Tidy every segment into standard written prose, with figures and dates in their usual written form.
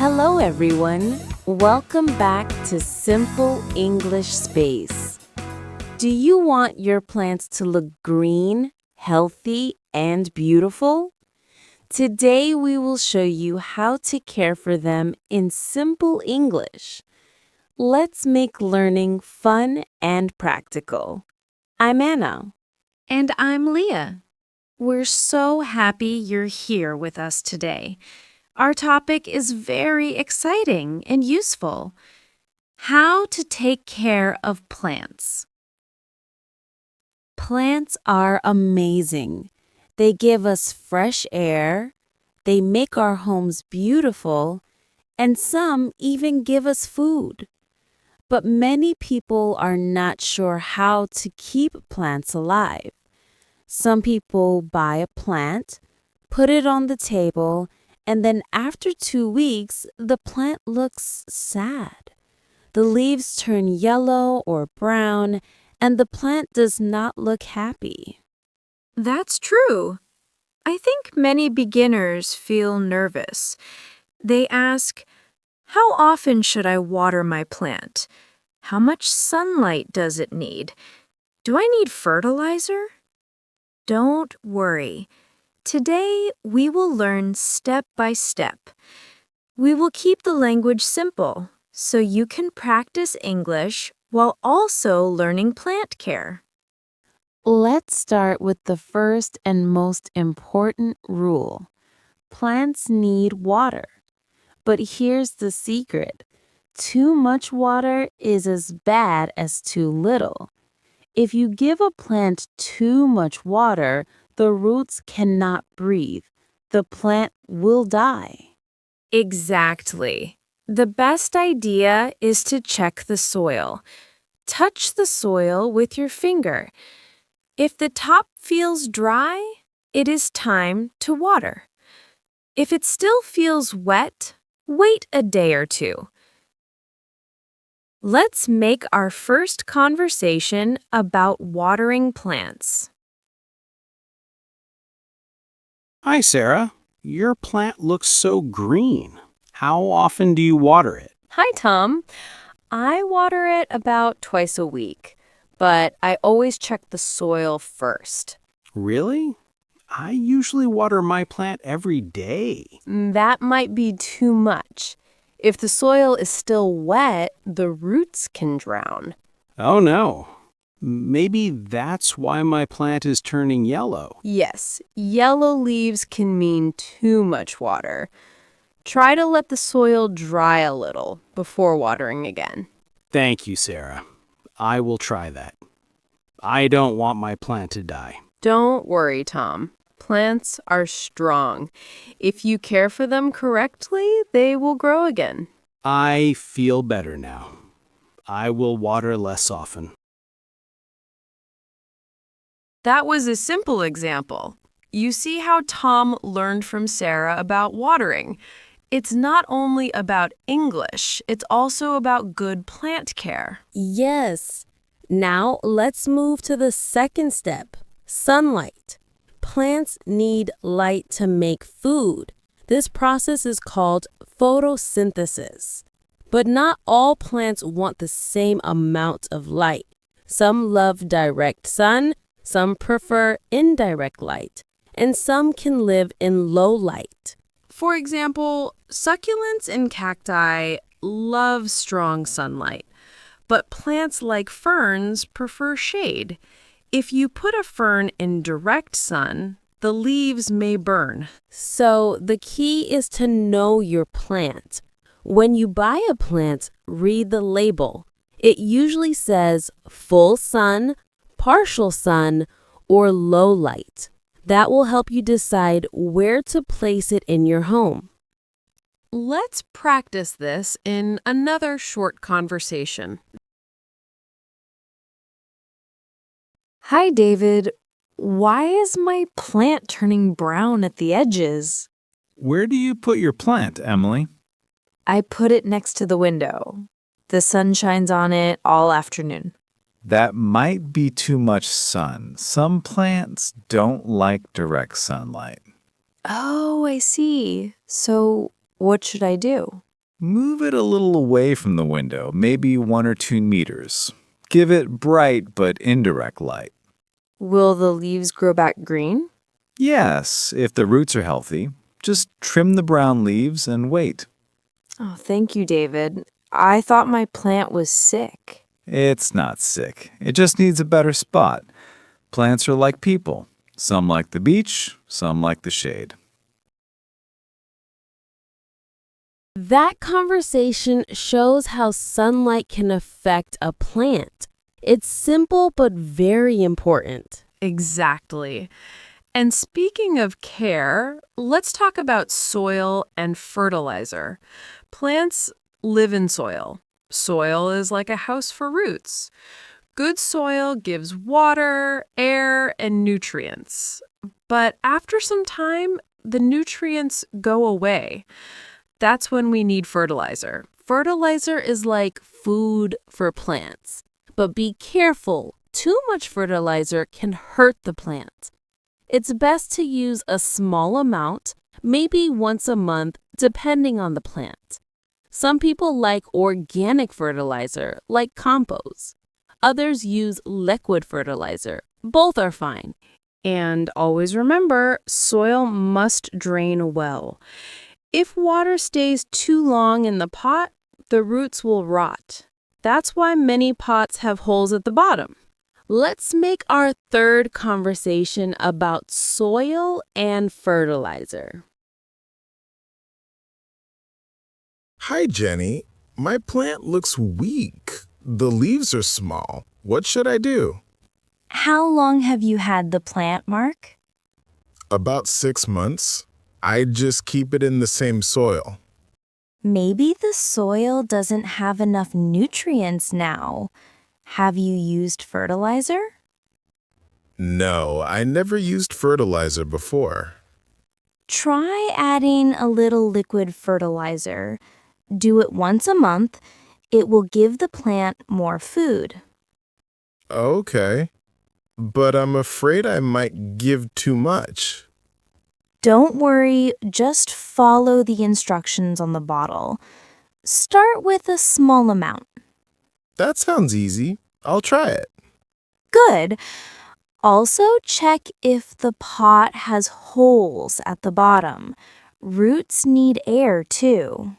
Hello, everyone. Welcome back to Simple English Space. Do you want your plants to look green, healthy, and beautiful? Today, we will show you how to care for them in simple English. Let's make learning fun and practical. I'm Anna. And I'm Leah. We're so happy you're here with us today. Our topic is very exciting and useful. How to take care of plants. Plants are amazing. They give us fresh air, they make our homes beautiful, and some even give us food. But many people are not sure how to keep plants alive. Some people buy a plant, put it on the table, and then after 2 weeks, the plant looks sad. The leaves turn yellow or brown, and the plant does not look happy. That's true. I think many beginners feel nervous. They ask, how often should I water my plant? How much sunlight does it need? Do I need fertilizer? Don't worry. Today, we will learn step by step. We will keep the language simple so you can practice English while also learning plant care. Let's start with the first and most important rule. Plants need water. But here's the secret. Too much water is as bad as too little. If you give a plant too much water, the roots cannot breathe. The plant will die. Exactly. The best idea is to check the soil. Touch the soil with your finger. If the top feels dry, it is time to water. If it still feels wet, wait a day or two. Let's make our first conversation about watering plants. Hi, Sarah. Your plant looks so green. How often do you water it? Hi, Tom. I water it about twice a week, but I always check the soil first. Really? I usually water my plant every day. That might be too much. If the soil is still wet, the roots can drown. Oh, no. Maybe that's why my plant is turning yellow. Yes, yellow leaves can mean too much water. Try to let the soil dry a little before watering again. Thank you, Sarah. I will try that. I don't want my plant to die. Don't worry, Tom. Plants are strong. If you care for them correctly, they will grow again. I feel better now. I will water less often. That was a simple example. You see how Tom learned from Sarah about watering. It's not only about English, it's also about good plant care. Yes. Now let's move to the second step, sunlight. Plants need light to make food. This process is called photosynthesis. But not all plants want the same amount of light. Some love direct sun, some prefer indirect light, and some can live in low light. For example, succulents and cacti love strong sunlight, but plants like ferns prefer shade. If you put a fern in direct sun, the leaves may burn. So the key is to know your plant. When you buy a plant, read the label. It usually says full sun, partial sun, or low light. That will help you decide where to place it in your home. Let's practice this in another short conversation. Hi, David. Why is my plant turning brown at the edges? Where do you put your plant, Emily? I put it next to the window. The sun shines on it all afternoon. That might be too much sun. Some plants don't like direct sunlight. Oh, I see. So what should I do? Move it a little away from the window, maybe 1 or 2 meters. Give it bright but indirect light. Will the leaves grow back green? Yes, if the roots are healthy. Just trim the brown leaves and wait. Oh, thank you, David. I thought my plant was sick. It's not sick. It just needs a better spot. Plants are like people. Some like the beach, some like the shade. That conversation shows how sunlight can affect a plant. It's simple but very important. Exactly. And speaking of care, let's talk about soil and fertilizer. Plants live in soil. Soil is like a house for roots. Good soil gives water, air, and nutrients. But after some time, the nutrients go away. That's when we need fertilizer. Fertilizer is like food for plants. But be careful. Too much fertilizer can hurt the plant. It's best to use a small amount, maybe once a month, depending on the plant. Some people like organic fertilizer, like compost. Others use liquid fertilizer. Both are fine. And always remember, soil must drain well. If water stays too long in the pot, the roots will rot. That's why many pots have holes at the bottom. Let's make our third conversation about soil and fertilizer. Hi, Jenny. My plant looks weak. The leaves are small. What should I do? How long have you had the plant, Mark? About 6 months. I just keep it in the same soil. Maybe the soil doesn't have enough nutrients now. Have you used fertilizer? No, I never used fertilizer before. Try adding a little liquid fertilizer. Do it once a month. It will give the plant more food. Okay. But I'm afraid I might give too much. Don't worry, just follow the instructions on the bottle. Start with a small amount. That sounds easy. I'll try it. Good. Also, check if the pot has holes at the bottom. Roots need air too.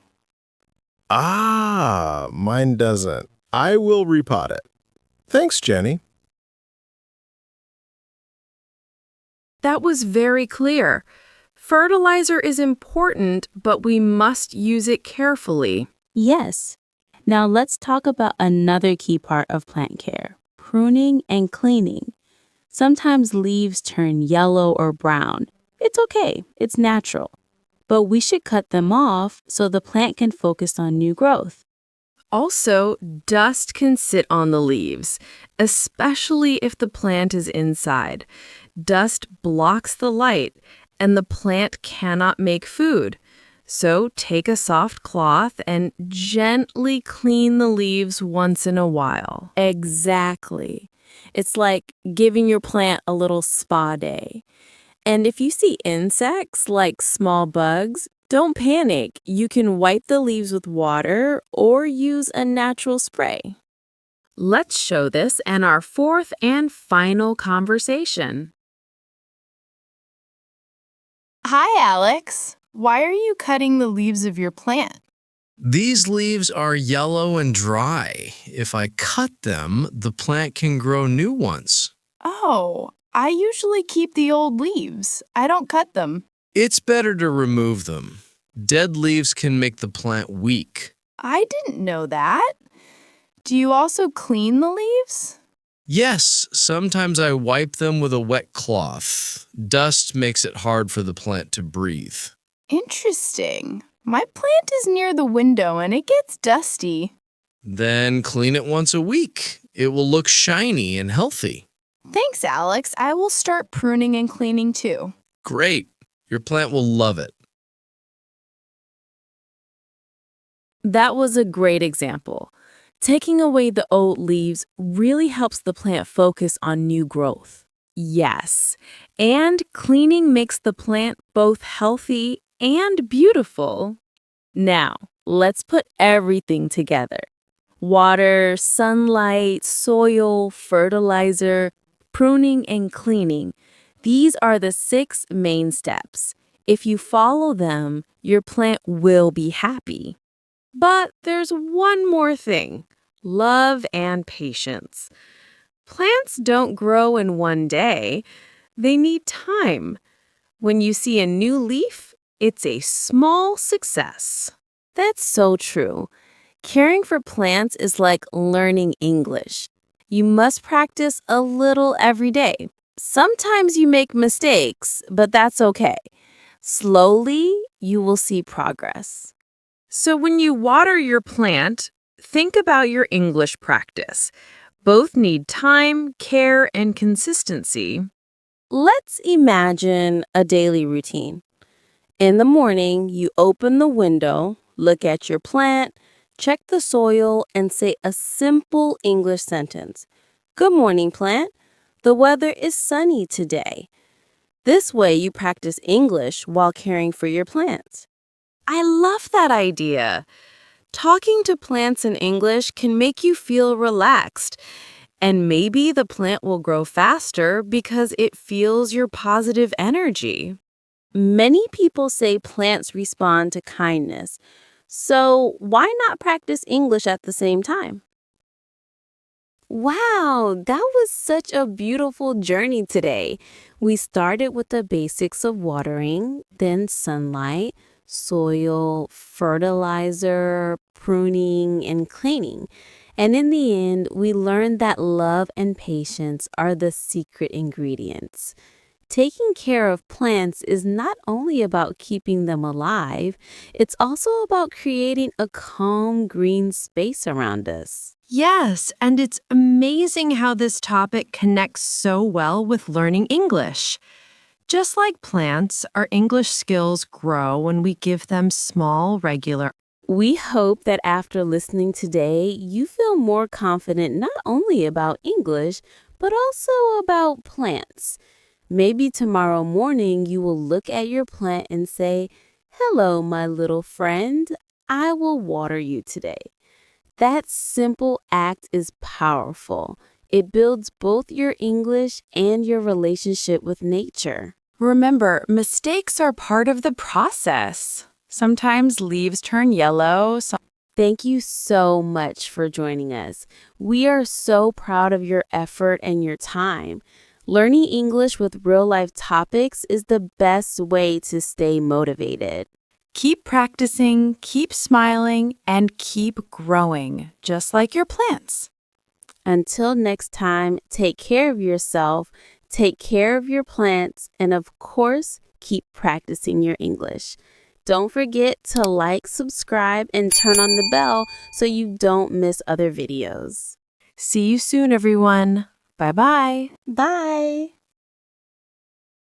Ah, mine doesn't. I will repot it. Thanks, Jenny. That was very clear. Fertilizer is important, but we must use it carefully. Yes. Now let's talk about another key part of plant care, pruning and cleaning. Sometimes leaves turn yellow or brown. It's okay, it's natural. But we should cut them off so the plant can focus on new growth. Also, dust can sit on the leaves, especially if the plant is inside. Dust blocks the light, and the plant cannot make food. So take a soft cloth and gently clean the leaves once in a while. Exactly. It's like giving your plant a little spa day. And if you see insects like small bugs, don't panic. You can wipe the leaves with water or use a natural spray. Let's show this in our fourth and final conversation. Hi, Alex. Why are you cutting the leaves of your plant? These leaves are yellow and dry. If I cut them, the plant can grow new ones. Oh, I usually keep the old leaves. I don't cut them. It's better to remove them. Dead leaves can make the plant weak. I didn't know that. Do you also clean the leaves? Yes, sometimes I wipe them with a wet cloth. Dust makes it hard for the plant to breathe. Interesting. My plant is near the window and it gets dusty. Then clean it once a week. It will look shiny and healthy. Thanks, Alex. I will start pruning and cleaning too. Great. Your plant will love it. That was a great example. Taking away the old leaves really helps the plant focus on new growth. Yes, and cleaning makes the plant both healthy and beautiful. Now, Let's put everything together. Water, sunlight, soil, fertilizer, pruning, and cleaning. These are the 6 main steps. If you follow them, your plant will be happy. But there's one more thing: love and patience. Plants don't grow in one day. They need time. When you see a new leaf, it's a small success. That's so true. Caring for plants is like learning English. You must practice a little every day. Sometimes you make mistakes, but that's okay. Slowly, you will see progress. So when you water your plant, think about your English practice. Both need time, care, and consistency. Let's imagine a daily routine. In the morning, you open the window, look at your plant, check the soil, and say a simple English sentence. Good morning, plant. The weather is sunny today. This way, you practice English while caring for your plants. I love that idea. Talking to plants in English can make you feel relaxed. And maybe the plant will grow faster because it feels your positive energy. Many people say plants respond to kindness. So why not practice English at the same time? Wow, that was such a beautiful journey today. We started with the basics of watering, then sunlight, soil, fertilizer, pruning, and cleaning. And in the end, we learned that love and patience are the secret ingredients. Taking care of plants is not only about keeping them alive, it's also about creating a calm green space around us. Yes, and it's amazing how this topic connects so well with learning English. Just like plants, our English skills grow when we give them small, regular. We hope that after listening today, you feel more confident not only about English, but also about plants. Maybe tomorrow morning you will look at your plant and say, "Hello, my little friend. I will water you today." That simple act is powerful. It builds both your English and your relationship with nature. Remember, mistakes are part of the process. Sometimes leaves turn yellow. Thank you so much for joining us. We are so proud of your effort and your time. Learning English with real-life topics is the best way to stay motivated. Keep practicing, keep smiling, and keep growing, just like your plants. Until next time, take care of yourself, take care of your plants, and of course, keep practicing your English. Don't forget to like, subscribe, and turn on the bell so you don't miss other videos. See you soon, everyone. Bye-bye. Bye.